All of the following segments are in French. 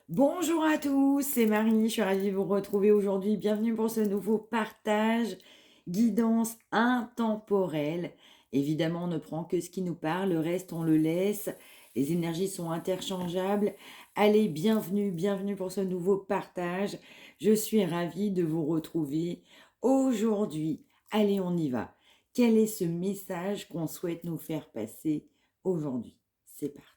Bonjour à tous, c'est Marie, je suis ravie de vous retrouver aujourd'hui. Bienvenue pour ce nouveau partage, guidance intemporelle. Évidemment, on ne prend que ce qui nous parle, le reste on le laisse. Les énergies sont interchangeables. Allez, bienvenue, bienvenue pour ce nouveau partage. Je suis ravie de vous retrouver aujourd'hui. Allez, on y va. Quel est ce message qu'on souhaite nous faire passer aujourd'hui? C'est parti.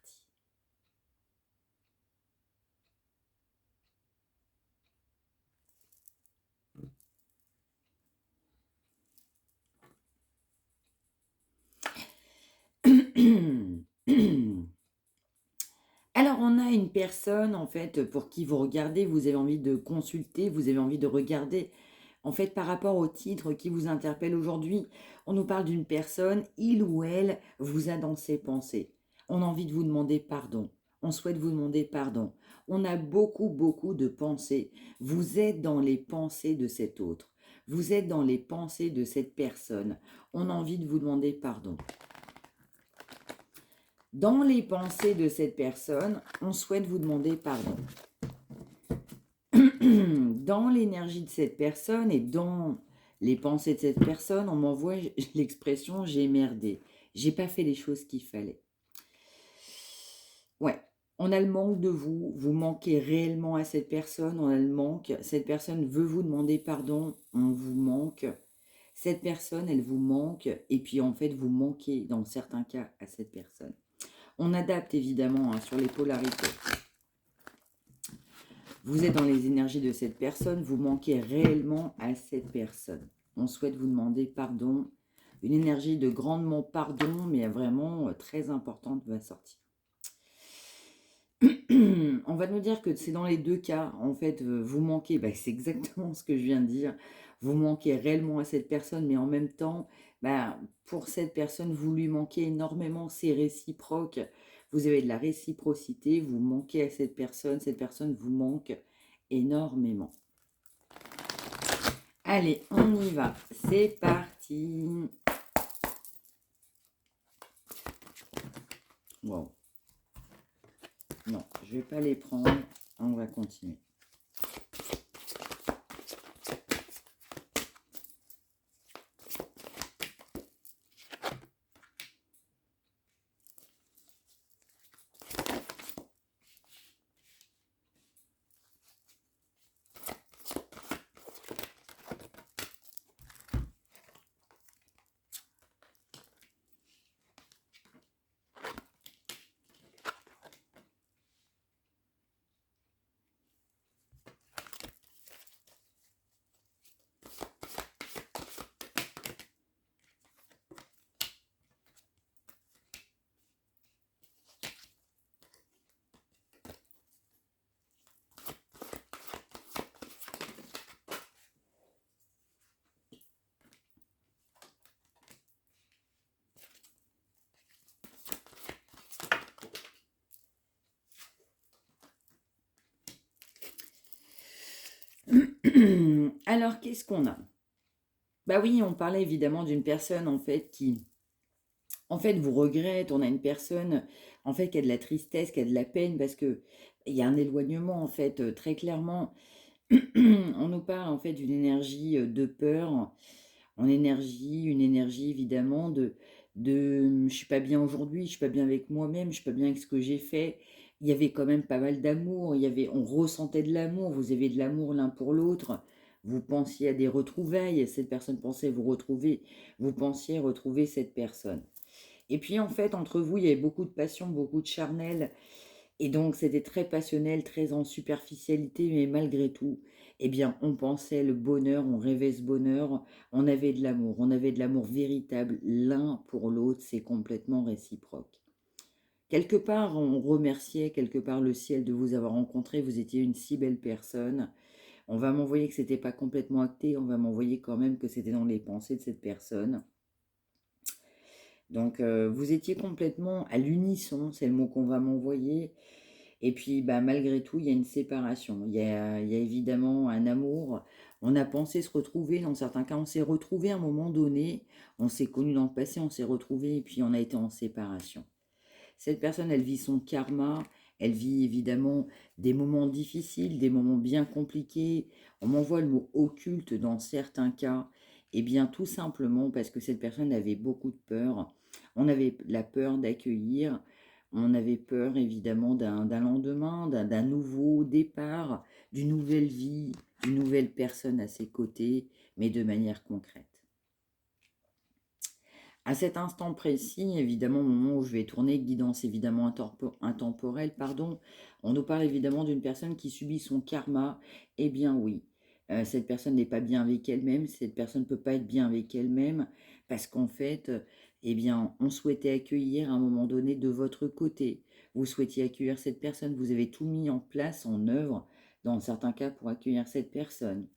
Alors, on a une personne, en fait, pour qui vous regardez, vous avez envie de consulter, vous avez envie de regarder. En fait, par rapport au titre qui vous interpelle aujourd'hui, on nous parle d'une personne, il ou elle vous a dans ses pensées. On a envie de vous demander pardon. On souhaite vous demander pardon. On a beaucoup, beaucoup de pensées. Vous êtes dans les pensées de cet autre. Vous êtes dans les pensées de cette personne. On a envie de vous demander pardon. Dans les pensées de cette personne, on souhaite vous demander pardon. Dans l'énergie de cette personne et dans les pensées de cette personne, on m'envoie l'expression j'ai merdé. J'ai pas fait les choses qu'il fallait. Ouais, on a le manque de vous. Vous manquez réellement à cette personne. On a le manque. Cette personne veut vous demander pardon. On vous manque. Cette personne, elle vous manque. Et puis en fait, vous manquez dans certains cas à cette personne. On adapte évidemment sur les polarités. Vous êtes dans les énergies de cette personne, vous manquez réellement à cette personne. On souhaite vous demander pardon. Une énergie de grandement pardon, mais vraiment très importante va sortir. On va nous dire que c'est dans les deux cas, en fait, vous manquez, c'est exactement ce que je viens de dire, vous manquez réellement à cette personne, mais en même temps, pour cette personne, vous lui manquez énormément, c'est réciproque, vous avez de la réciprocité, vous manquez à cette personne vous manque énormément. Allez, on y va, c'est parti. Wow. Non, je vais pas les prendre, on va continuer. Alors, qu'est-ce qu'on a? Bah oui, on parlait évidemment d'une personne en fait qui, en fait, vous regrette. On a une personne en fait qui a de la tristesse, qui a de la peine parce que il y a un éloignement en fait très clairement. On nous parle en fait d'une énergie de peur, une énergie évidemment de je suis pas bien aujourd'hui, je suis pas bien avec moi-même, je suis pas bien avec ce que j'ai fait. Il y avait quand même pas mal d'amour, on ressentait de l'amour, vous avez de l'amour l'un pour l'autre. Vous pensiez à des retrouvailles, cette personne pensait vous retrouver, vous pensiez retrouver cette personne. Et puis en fait, entre vous, il y avait beaucoup de passion, beaucoup de charnel, et donc c'était très passionnel, très en superficialité, mais malgré tout, eh bien, on pensait le bonheur, on rêvait ce bonheur, on avait de l'amour véritable l'un pour l'autre, c'est complètement réciproque. Quelque part, on remerciait quelque part le ciel de vous avoir rencontré, vous étiez une si belle personne. On va m'envoyer que c'était pas complètement acté, on va m'envoyer quand même que c'était dans les pensées de cette personne. Donc, vous étiez complètement à l'unisson, c'est le mot qu'on va m'envoyer. Et puis, malgré tout, il y a une séparation. Il y a évidemment un amour. On a pensé se retrouver, dans certains cas, on s'est retrouvés à un moment donné. On s'est connus dans le passé, on s'est retrouvés et puis on a été en séparation. Cette personne, elle vit son karma. Elle vit évidemment des moments difficiles, des moments bien compliqués. On m'envoie le mot occulte dans certains cas. Eh bien, tout simplement parce que cette personne avait beaucoup de peur. On avait la peur d'accueillir. On avait peur évidemment d'un lendemain, d'un nouveau départ, d'une nouvelle vie, d'une nouvelle personne à ses côtés, mais de manière concrète. À cet instant précis, évidemment, au moment où je vais tourner, guidance évidemment intemporelle, pardon, on nous parle évidemment d'une personne qui subit son karma. Eh bien oui, cette personne n'est pas bien avec elle-même, cette personne ne peut pas être bien avec elle-même, parce qu'en fait, eh bien, on souhaitait accueillir à un moment donné de votre côté. Vous souhaitiez accueillir cette personne, vous avez tout mis en place, en œuvre, dans certains cas, pour accueillir cette personne.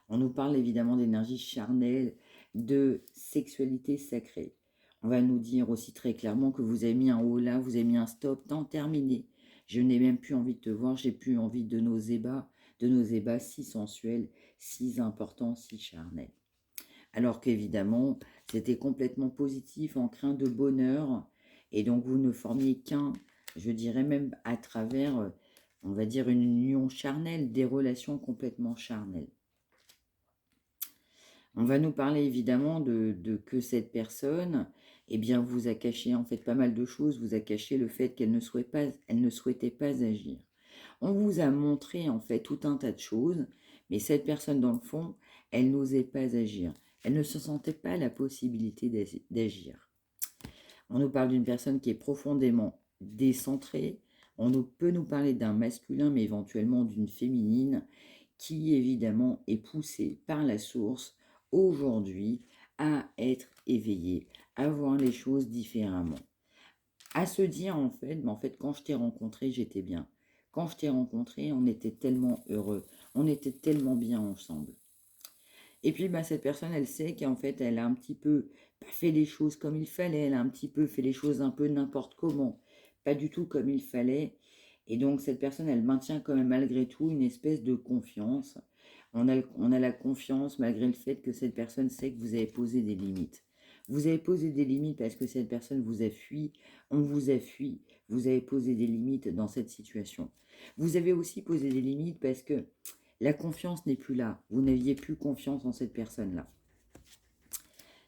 On nous parle évidemment d'énergie charnelle, de sexualité sacrée. On va nous dire aussi très clairement que vous avez mis un haut là, vous avez mis un stop, temps terminé. Je n'ai même plus envie de te voir, j'ai plus envie de nos ébats si sensuels, si importants, si charnels. Alors qu'évidemment, c'était complètement positif, ancré de bonheur, et donc vous ne formiez qu'un, je dirais même à travers, on va dire, une union charnelle, des relations complètement charnelles. On va nous parler évidemment de que cette personne, eh bien, vous a caché en fait pas mal de choses, vous a caché le fait qu'elle ne souhaitait pas agir. On vous a montré en fait tout un tas de choses, mais cette personne dans le fond, elle n'osait pas agir. Elle ne se sentait pas la possibilité d'agir. On nous parle d'une personne qui est profondément décentrée. Peut nous parler d'un masculin, mais éventuellement d'une féminine, qui évidemment est poussée par la source aujourd'hui à être éveillée, à voir les choses différemment. À se dire en fait, quand je t'ai rencontré, j'étais bien. Quand je t'ai rencontré, on était tellement heureux, on était tellement bien ensemble. Et puis cette personne, elle sait qu'en fait, elle a un petit peu pas fait les choses comme il fallait, elle a un petit peu fait les choses un peu n'importe comment, pas du tout comme il fallait. Et donc cette personne, elle maintient quand même malgré tout une espèce de confiance. On a la confiance malgré le fait que cette personne sait que vous avez posé des limites. Vous avez posé des limites parce que cette personne vous a fui, on vous a fui, vous avez posé des limites dans cette situation. Vous avez aussi posé des limites parce que la confiance n'est plus là. Vous n'aviez plus confiance en cette personne-là.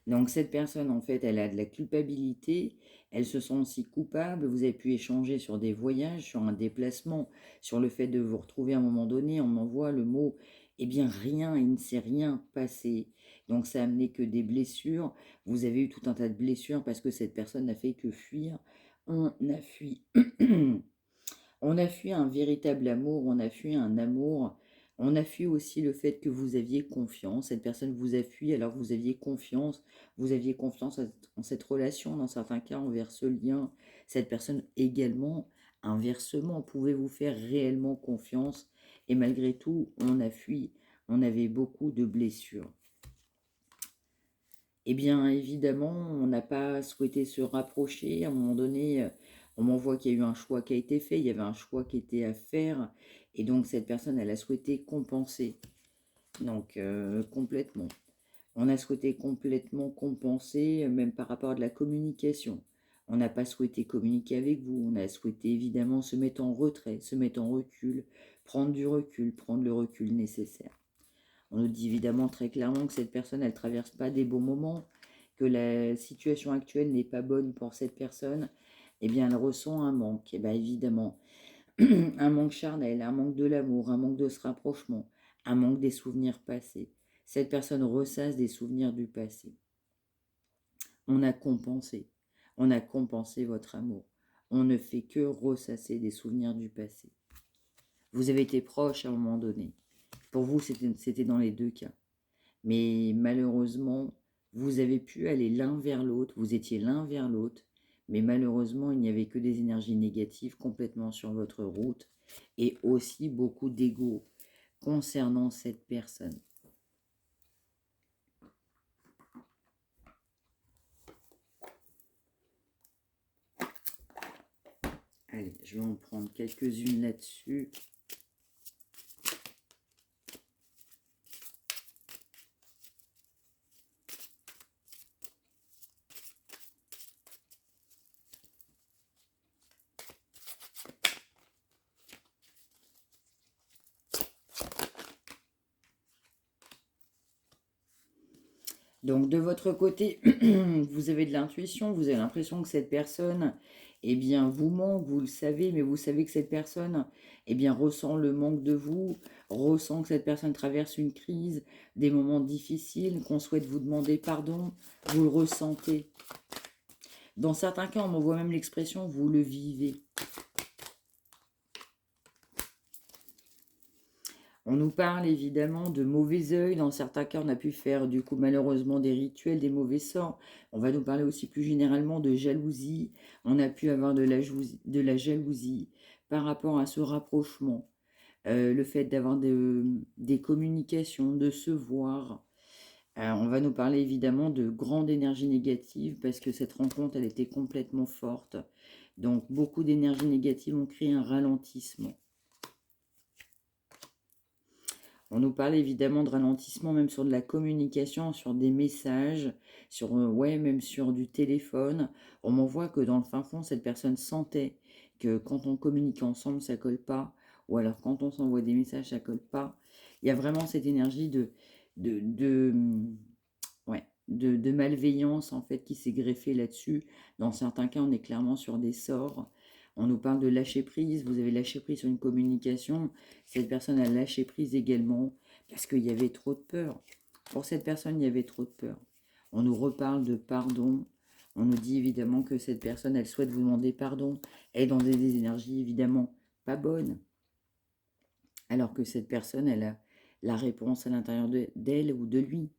Donc cette personne, en fait, elle a de la culpabilité, elle se sent aussi coupable. Vous avez pu échanger sur des voyages, sur un déplacement, sur le fait de vous retrouver à un moment donné. On m'envoie le mot, eh bien rien, il ne s'est rien passé. Donc ça a amené que des blessures. Vous avez eu tout un tas de blessures parce que cette personne n'a fait que fuir. On a fui. On a fui un véritable amour, on a fui un amour. On a fui aussi le fait que vous aviez confiance. Cette personne vous a fui alors que vous aviez confiance. Vous aviez confiance en cette relation, dans certains cas, envers ce lien. Cette personne également, inversement, pouvait vous faire réellement confiance. Et malgré tout, on a fui. On avait beaucoup de blessures. Eh bien, évidemment, on n'a pas souhaité se rapprocher. À un moment donné, on m'envoie qu'il y a eu un choix qui a été fait. Il y avait un choix qui était à faire. Et donc, cette personne, elle a souhaité compenser. Donc, complètement. On a souhaité complètement compenser, même par rapport à de la communication. On n'a pas souhaité communiquer avec vous. On a souhaité évidemment se mettre en retrait, se mettre en recul, prendre du recul, prendre le recul nécessaire. On nous dit évidemment très clairement que cette personne, elle ne traverse pas des bons moments, que la situation actuelle n'est pas bonne pour cette personne. Eh bien, elle ressent un manque. Eh bien, évidemment, un manque charnel, un manque de l'amour, un manque de ce rapprochement, un manque des souvenirs passés. Cette personne ressasse des souvenirs du passé. On a compensé votre amour. On ne fait que ressasser des souvenirs du passé. Vous avez été proche à un moment donné. Pour vous, c'était dans les deux cas. Mais malheureusement, vous avez pu aller l'un vers l'autre, vous étiez l'un vers l'autre, mais malheureusement, il n'y avait que des énergies négatives complètement sur votre route et aussi beaucoup d'ego concernant cette personne. Allez, je vais en prendre quelques-unes là-dessus. Donc de votre côté, vous avez de l'intuition, vous avez l'impression que cette personne, eh bien, vous manque, vous le savez, mais vous savez que cette personne, eh bien, ressent le manque de vous, ressent que cette personne traverse une crise, des moments difficiles, qu'on souhaite vous demander pardon, vous le ressentez. Dans certains cas, on m'envoie même l'expression, vous le vivez. On nous parle évidemment de mauvais œil. Dans certains cas, on a pu faire du coup malheureusement des rituels, des mauvais sorts. On va nous parler aussi plus généralement de jalousie. On a pu avoir de la jalousie par rapport à ce rapprochement. Le fait d'avoir des communications, de se voir. On va nous parler évidemment de grande énergie négative parce que cette rencontre, elle était complètement forte. Donc beaucoup d'énergie négative ont créé un ralentissement. On nous parle évidemment de ralentissement, même sur de la communication, sur des messages, sur, ouais, même sur du téléphone. On m'envoie que dans le fin fond, cette personne sentait que quand on communique ensemble, ça colle pas, ou alors quand on s'envoie des messages, ça colle pas. Il y a vraiment cette énergie de, ouais, de malveillance en fait qui s'est greffée là-dessus. Dans certains cas, on est clairement sur des sorts. On nous parle de lâcher prise, vous avez lâché prise sur une communication, cette personne a lâché prise également parce qu'il y avait trop de peur. Pour cette personne, il y avait trop de peur. On nous reparle de pardon, on nous dit évidemment que cette personne, elle souhaite vous demander pardon, elle est dans des énergies évidemment pas bonnes, alors que cette personne, elle a la réponse à l'intérieur d'elle ou de lui.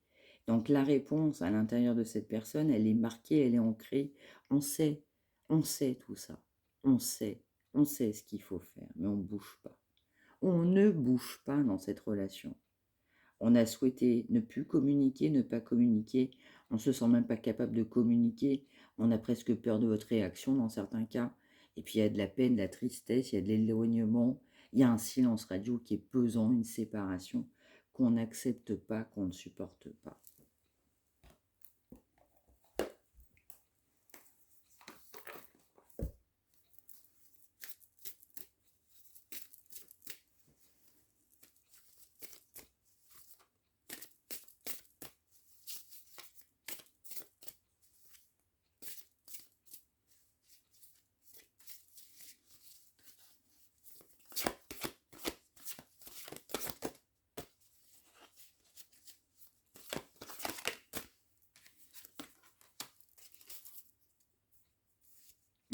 Donc la réponse à l'intérieur de cette personne, elle est marquée, elle est ancrée, on sait tout ça. On sait ce qu'il faut faire, mais on ne bouge pas. On ne bouge pas dans cette relation. On a souhaité ne plus communiquer, ne pas communiquer. On ne se sent même pas capable de communiquer. On a presque peur de votre réaction dans certains cas. Et puis il y a de la peine, de la tristesse, il y a de l'éloignement. Il y a un silence radio qui est pesant, une séparation qu'on n'accepte pas, qu'on ne supporte pas.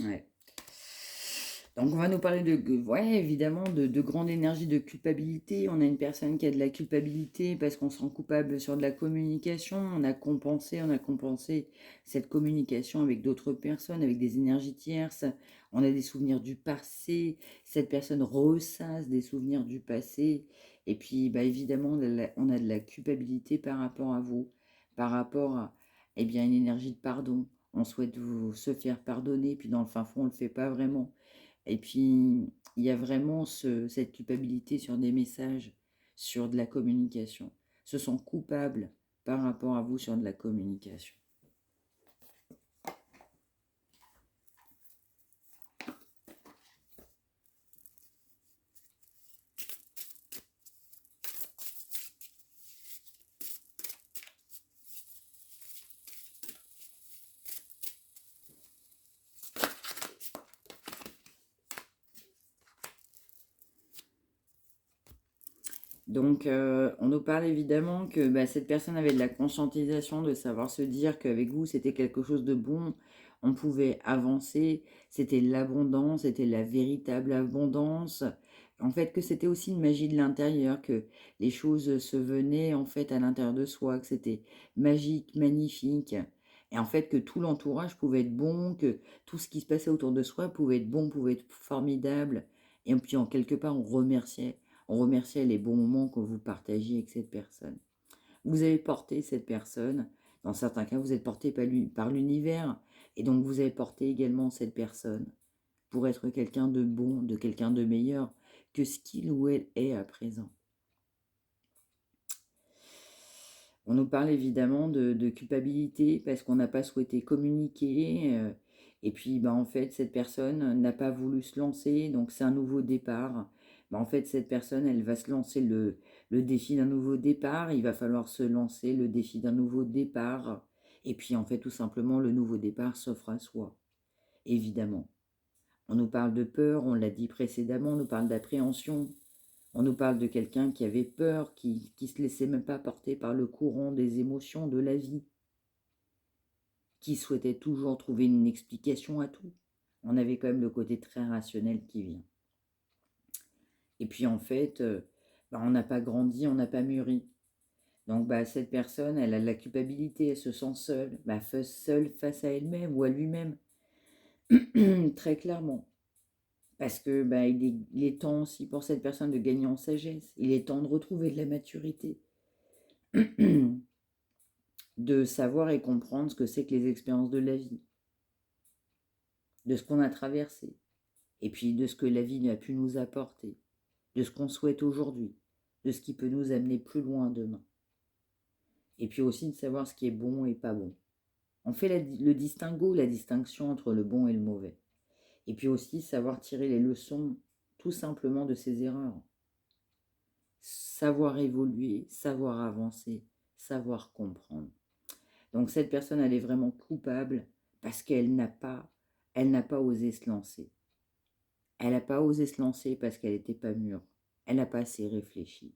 Ouais. Donc on va nous parler ouais, évidemment, de grande énergie de culpabilité. On a une personne qui a de la culpabilité parce qu'on se rend coupable sur de la communication. On a compensé cette communication avec d'autres personnes, avec des énergies tierces. On a des souvenirs du passé. Cette personne ressasse des souvenirs du passé. Et puis, bah, évidemment, on a de la culpabilité par rapport à vous, par rapport à, eh bien, une énergie de pardon. On souhaite se faire pardonner, puis dans le fin fond, on ne le fait pas vraiment. Et puis, il y a vraiment cette culpabilité sur des messages, sur de la communication. Se sont coupables par rapport à vous sur de la communication. Donc, on nous parle évidemment que bah, cette personne avait de la conscientisation, de savoir se dire qu'avec vous, c'était quelque chose de bon, on pouvait avancer, c'était l'abondance, c'était la véritable abondance. En fait, que c'était aussi une magie de l'intérieur, que les choses se venaient en fait à l'intérieur de soi, que c'était magique, magnifique. Et en fait, que tout l'entourage pouvait être bon, que tout ce qui se passait autour de soi pouvait être bon, pouvait être formidable. Et puis, en quelque part, on remerciait les bons moments que vous partagiez avec cette personne. Vous avez porté cette personne. Dans certains cas, vous êtes porté par l'univers. Et donc, vous avez porté également cette personne pour être quelqu'un de bon, de quelqu'un de meilleur que ce qu'il ou elle est à présent. On nous parle évidemment de culpabilité parce qu'on n'a pas souhaité communiquer. Et puis, bah, en fait, cette personne n'a pas voulu se lancer. Donc, c'est un nouveau départ. bah, en fait, cette personne, elle va se lancer le défi d'un nouveau départ. Il va falloir se lancer le défi d'un nouveau départ. Et puis, en fait, tout simplement, le nouveau départ s'offre à soi, évidemment. On nous parle de peur, on l'a dit précédemment, on nous parle d'appréhension. On nous parle de quelqu'un qui avait peur, qui se laissait même pas porter par le courant des émotions de la vie, qui souhaitait toujours trouver une explication à tout. On avait quand même le côté très rationnel qui vient. Et puis en fait, on n'a pas grandi, on n'a pas mûri. Donc cette personne, elle a de la culpabilité, elle se sent seule, seule face à elle-même ou à lui-même, très clairement. Parce que il est temps aussi pour cette personne de gagner en sagesse. Il est temps de retrouver de la maturité. De savoir et comprendre ce que c'est que les expériences de la vie. De ce qu'on a traversé. Et puis de ce que la vie a pu nous apporter. De ce qu'on souhaite aujourd'hui. De ce qui peut nous amener plus loin demain. Et puis aussi de savoir ce qui est bon et pas bon. On fait le distinguo, la distinction entre le bon et le mauvais. Et puis aussi savoir tirer les leçons tout simplement de ses erreurs. Savoir évoluer, savoir avancer, savoir comprendre. Donc cette personne, elle est vraiment coupable parce qu'elle n'a pas osé se lancer. Elle n'a pas osé se lancer parce qu'elle n'était pas mûre. Elle n'a pas assez réfléchi.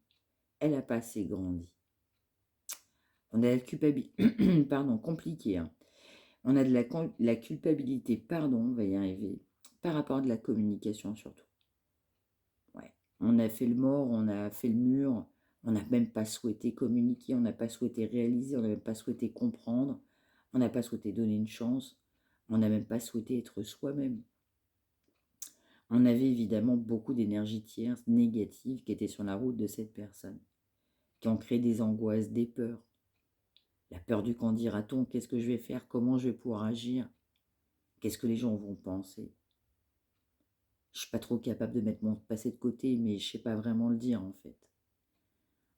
Elle n'a pas assez grandi. On a la culpabilité, pardon, compliqué. Hein. On a de la culpabilité, pardon, on va y arriver, par rapport à de la communication surtout. Ouais. On a fait le mort, on a fait le mur, on n'a même pas souhaité communiquer, on n'a pas souhaité réaliser, on n'a même pas souhaité comprendre, on n'a pas souhaité donner une chance, on n'a même pas souhaité être soi-même. On avait évidemment beaucoup d'énergie tierce négative qui était sur la route de cette personne, qui ont créé des angoisses, des peurs. La peur du qu'en dira-t-on, qu'est-ce que je vais faire, comment je vais pouvoir agir, qu'est-ce que les gens vont penser. Je ne suis pas trop capable de mettre mon passé de côté, mais je ne sais pas vraiment le dire en fait.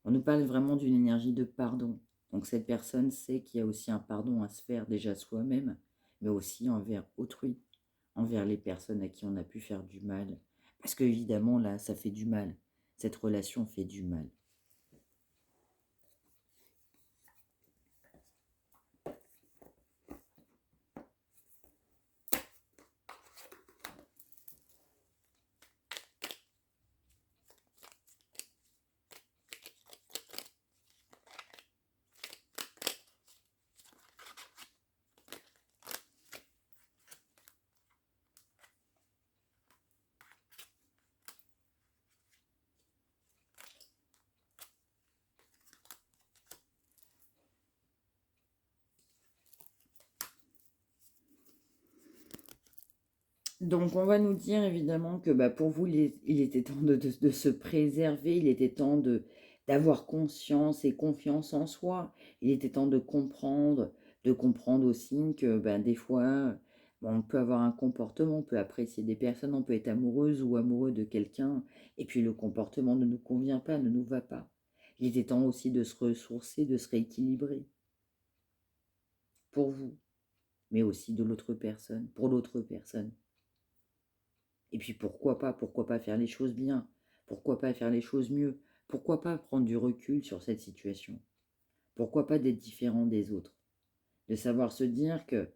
On nous parle vraiment d'une énergie de pardon. Donc cette personne sait qu'il y a aussi un pardon à se faire déjà soi-même, mais aussi envers autrui, envers les personnes à qui on a pu faire du mal. Parce que évidemment là, ça fait du mal. Cette relation fait du mal. Donc on va nous dire évidemment que pour vous, il était temps de se préserver, il était temps d'avoir conscience et confiance en soi, il était temps de comprendre aussi que des fois, on peut avoir un comportement, on peut apprécier des personnes, on peut être amoureuse ou amoureux de quelqu'un, et puis le comportement ne nous convient pas, ne nous va pas. Il était temps aussi de se ressourcer, de se rééquilibrer, pour vous, mais aussi de l'autre personne, pour l'autre personne. Et puis pourquoi pas faire les choses bien, pourquoi pas faire les choses mieux, pourquoi pas prendre du recul sur cette situation, pourquoi pas d'être différent des autres, de savoir se dire que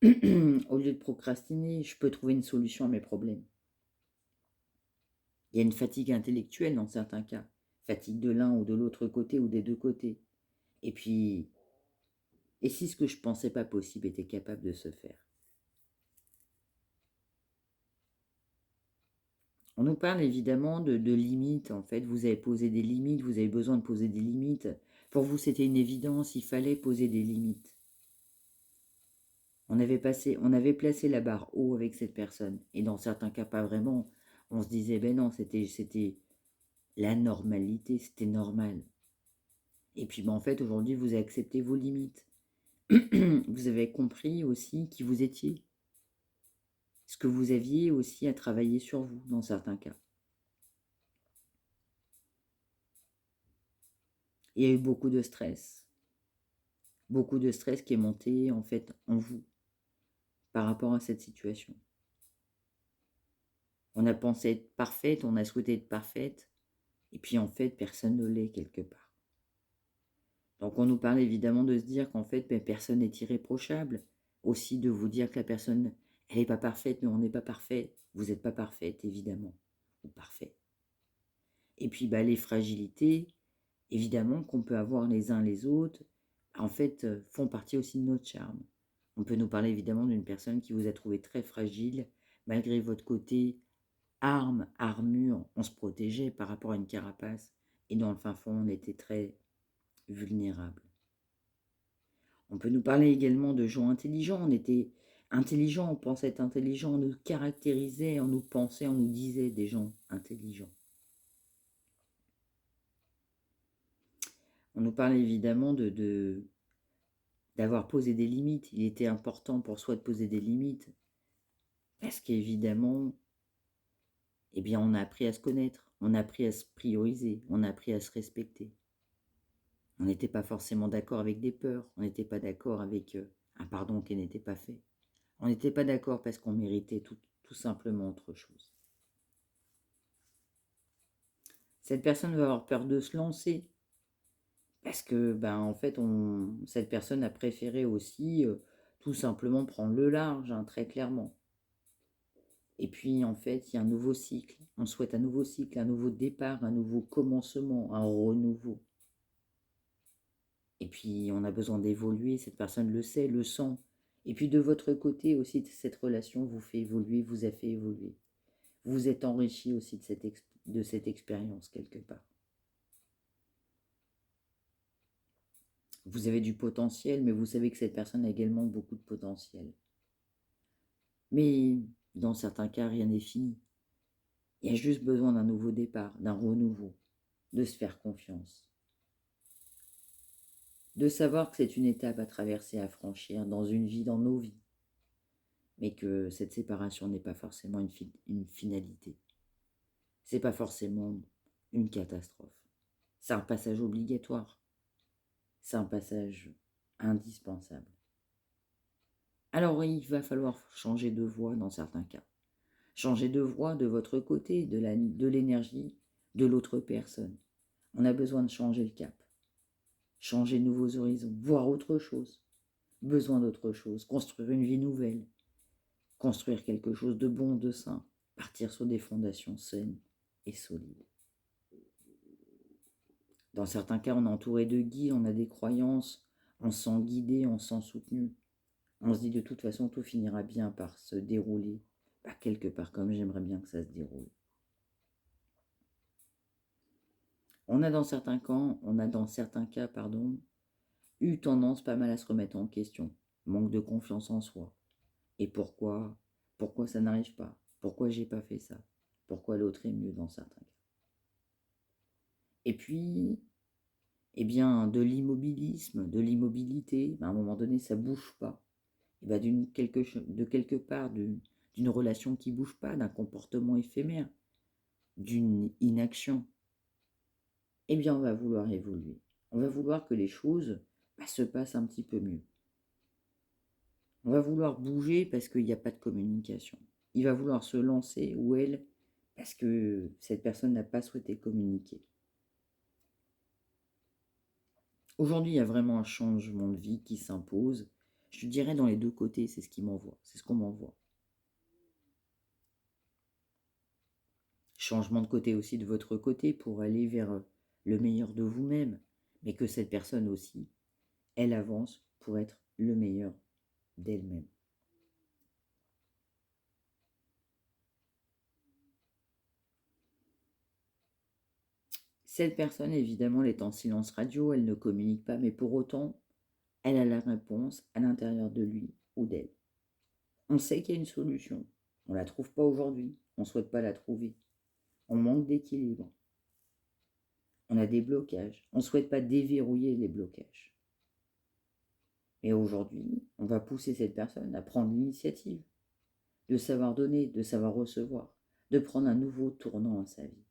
au lieu de procrastiner, je peux trouver une solution à mes problèmes. Il y a une fatigue intellectuelle dans certains cas, fatigue de l'un ou de l'autre côté ou des deux côtés. Et puis, et si ce que je pensais pas possible était capable de se faire? On nous parle évidemment de limites, en fait. Vous avez posé des limites, vous avez besoin de poser des limites. Pour vous, c'était une évidence, il fallait poser des limites. On avait placé la barre haut avec cette personne. Et dans certains cas, pas vraiment. On se disait, ben non, c'était la normalité, c'était normal. Et puis, en fait, aujourd'hui, vous avez accepté vos limites. Vous avez compris aussi qui vous étiez. Ce que vous aviez aussi à travailler sur vous, dans certains cas. Il y a eu beaucoup de stress. Beaucoup de stress qui est monté, en fait, en vous, par rapport à cette situation. On a pensé être parfaite, on a souhaité être parfaite, et puis en fait, personne ne l'est quelque part. Donc on nous parle évidemment de se dire qu'en fait, personne n'est irréprochable. Aussi de vous dire que la personne, elle n'est pas parfaite, mais on n'est pas parfait. Vous n'êtes pas parfaite, évidemment, ou parfait. Et puis les fragilités, évidemment, qu'on peut avoir les uns les autres, en fait, font partie aussi de notre charme. On peut nous parler évidemment d'une personne qui vous a trouvé très fragile, malgré votre côté armure, on se protégeait par rapport à une carapace, et dans le fin fond, on était très vulnérable. On peut nous parler également de gens intelligents. On était intelligents, on pensait être intelligents, on nous caractérisait, on nous pensait, on nous disait des gens intelligents. On nous parle évidemment d'avoir posé des limites. Il était important pour soi de poser des limites parce qu'évidemment, on a appris à se connaître, on a appris à se prioriser, on a appris à se respecter. On n'était pas forcément d'accord avec des peurs, on n'était pas d'accord avec un pardon qui n'était pas fait. On n'était pas d'accord parce qu'on méritait tout simplement autre chose. Cette personne va avoir peur de se lancer parce que, en fait, cette personne a préféré aussi tout simplement prendre le large, très clairement. Et puis, en fait, il y a un nouveau cycle. On souhaite un nouveau cycle, un nouveau départ, un nouveau commencement, un renouveau. Et puis, on a besoin d'évoluer. Cette personne le sait, le sent. Et puis, de votre côté aussi, cette relation vous fait évoluer, vous a fait évoluer. Vous êtes enrichi aussi de cette expérience quelque part. Vous avez du potentiel, mais vous savez que cette personne a également beaucoup de potentiel. Mais dans certains cas, rien n'est fini. Il y a juste besoin d'un nouveau départ, d'un renouveau, de se faire confiance. De savoir que c'est une étape à traverser, à franchir dans une vie, dans nos vies. Mais que cette séparation n'est pas forcément une finalité. C'est pas forcément une catastrophe. C'est un passage obligatoire. C'est un passage indispensable. Alors il va falloir changer de voie dans certains cas. Changer de voie de votre côté, de l'énergie de l'autre personne. On a besoin de changer le cap. Changer de nouveaux horizons, voir autre chose. Besoin d'autre chose, construire une vie nouvelle. Construire quelque chose de bon, de sain. Partir sur des fondations saines et solides. Dans certains cas, on est entouré de guides, on a des croyances, on se sent guidé, on se sent soutenu. On se dit de toute façon, tout finira bien par se dérouler, quelque part comme j'aimerais bien que ça se déroule. On a dans certains cas, eu tendance pas mal à se remettre en question. Manque de confiance en soi. Et pourquoi ça n'arrive pas? Pourquoi j'ai pas fait ça? Pourquoi l'autre est mieux dans certains cas? Et puis, de l'immobilisme, de l'immobilité, à un moment donné, ça bouge pas. Et de quelque part, d'une relation qui bouge pas, d'un comportement éphémère, d'une inaction, on va vouloir évoluer. On va vouloir que les choses se passent un petit peu mieux. On va vouloir bouger parce qu'il n'y a pas de communication. Il va vouloir se lancer, ou elle, parce que cette personne n'a pas souhaité communiquer. Aujourd'hui, il y a vraiment un changement de vie qui s'impose. Je dirais dans les deux côtés, c'est ce qu'on m'envoie. Changement de côté aussi de votre côté pour aller vers le meilleur de vous-même, mais que cette personne aussi, elle avance pour être le meilleur d'elle-même. Cette personne, évidemment, elle est en silence radio, elle ne communique pas, mais pour autant, elle a la réponse à l'intérieur de lui ou d'elle. On sait qu'il y a une solution. On ne la trouve pas aujourd'hui, on ne souhaite pas la trouver. On manque d'équilibre. On a des blocages. On ne souhaite pas déverrouiller les blocages. Et aujourd'hui, on va pousser cette personne à prendre l'initiative, de savoir donner, de savoir recevoir, de prendre un nouveau tournant à sa vie.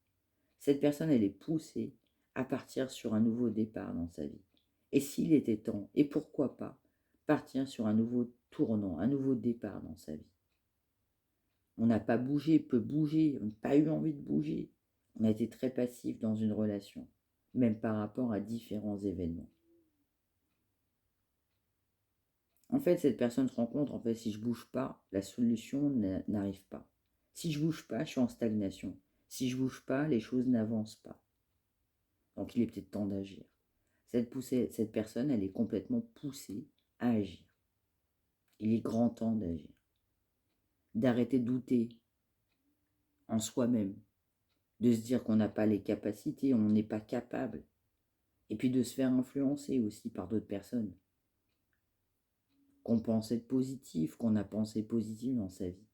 Cette personne, elle est poussée à partir sur un nouveau départ dans sa vie. Et s'il était temps, et pourquoi pas, partir sur un nouveau tournant, un nouveau départ dans sa vie. On n'a pas bougé, peu bougé, on n'a pas eu envie de bouger. On a été très passif dans une relation, même par rapport à différents événements. En fait, cette personne se rend compte, en fait, si je bouge pas, la solution n'arrive pas. Si je bouge pas, je suis en stagnation. Si je bouge pas, les choses n'avancent pas. Donc il est peut-être temps d'agir. Cette personne, elle est complètement poussée à agir. Il est grand temps d'agir. D'arrêter de douter en soi-même. De se dire qu'on n'a pas les capacités, on n'est pas capable. Et puis de se faire influencer aussi par d'autres personnes. Qu'on pense être positif, qu'on a pensé positif dans sa vie.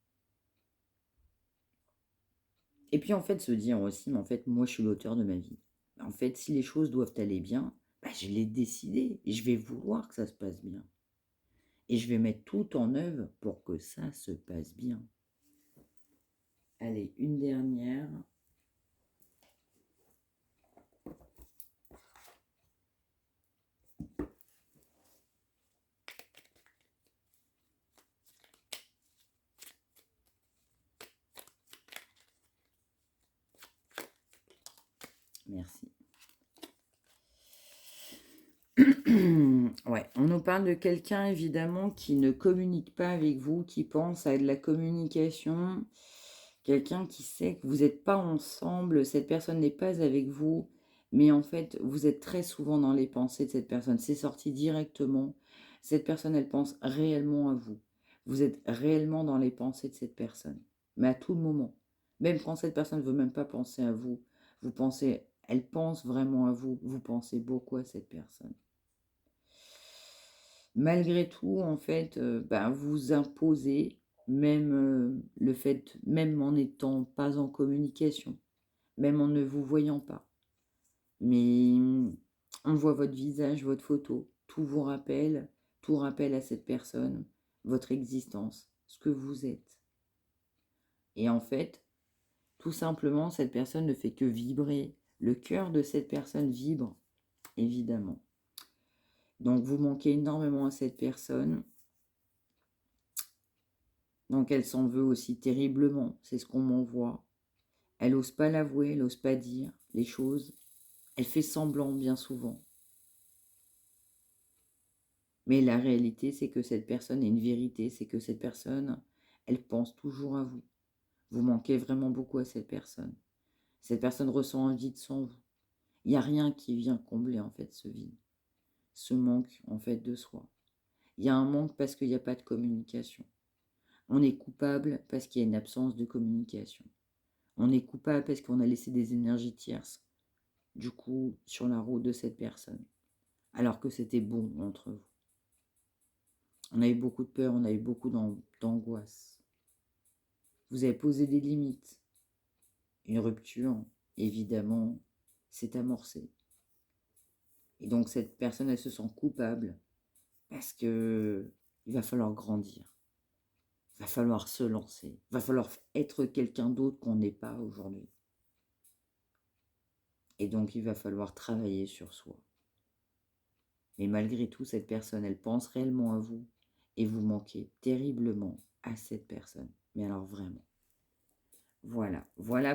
Et puis en fait se dire aussi, mais en fait moi je suis l'auteur de ma vie. En fait si les choses doivent aller bien, je l'ai décidé et je vais vouloir que ça se passe bien. Et je vais mettre tout en œuvre pour que ça se passe bien. Allez, une dernière. Merci. Ouais, on nous parle de quelqu'un évidemment qui ne communique pas avec vous, qui pense à de la communication, quelqu'un qui sait que vous n'êtes pas ensemble, cette personne n'est pas avec vous, mais en fait vous êtes très souvent dans les pensées de cette personne, c'est sorti directement, cette personne elle pense réellement à vous, vous êtes réellement dans les pensées de cette personne, mais à tout moment, même quand cette personne ne veut même pas penser à vous, vous pensez, elle pense vraiment à vous, vous pensez beaucoup à cette personne. Malgré tout, en fait, vous imposez, même le fait, même en n'étant pas en communication, même en ne vous voyant pas. Mais on voit votre visage, votre photo, tout rappelle à cette personne, votre existence, ce que vous êtes. Et en fait, tout simplement, cette personne ne fait que vibrer. Le cœur de cette personne vibre, évidemment. Donc vous manquez énormément à cette personne. Donc elle s'en veut aussi terriblement, c'est ce qu'on m'envoie. Elle n'ose pas l'avouer, elle n'ose pas dire les choses. Elle fait semblant bien souvent. Mais la réalité, c'est que cette personne est une vérité, c'est que cette personne, elle pense toujours à vous. Vous manquez vraiment beaucoup à cette personne. Cette personne ressent un vide sans vous. Il n'y a rien qui vient combler en fait ce vide, ce manque en fait de soi. Il y a un manque parce qu'il n'y a pas de communication. On est coupable parce qu'il y a une absence de communication. On est coupable parce qu'on a laissé des énergies tierces, du coup, sur la route de cette personne, alors que c'était bon entre vous. On a eu beaucoup de peur, on a eu beaucoup d'angoisse. Vous avez posé des limites. Une rupture, évidemment, s'est amorcée. Et donc cette personne, elle se sent coupable parce que il va falloir grandir. Il va falloir se lancer. Il va falloir être quelqu'un d'autre qu'on n'est pas aujourd'hui. Et donc il va falloir travailler sur soi. Mais malgré tout, cette personne, elle pense réellement à vous et vous manquez terriblement à cette personne. Mais alors vraiment. Voilà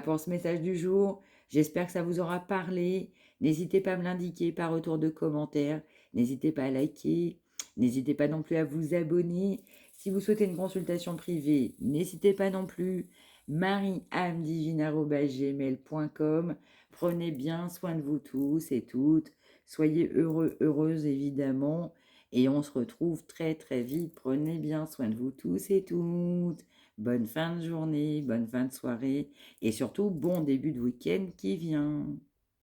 pour ce message du jour. J'espère que ça vous aura parlé. N'hésitez pas à me l'indiquer par retour de commentaires. N'hésitez pas à liker. N'hésitez pas non plus à vous abonner. Si vous souhaitez une consultation privée, n'hésitez pas non plus. mariamedivine@gmail.com. Prenez bien soin de vous tous et toutes. Soyez heureux, heureuses évidemment. Et on se retrouve très très vite. Prenez bien soin de vous tous et toutes. Bonne fin de journée, bonne fin de soirée et surtout bon début de week-end qui vient.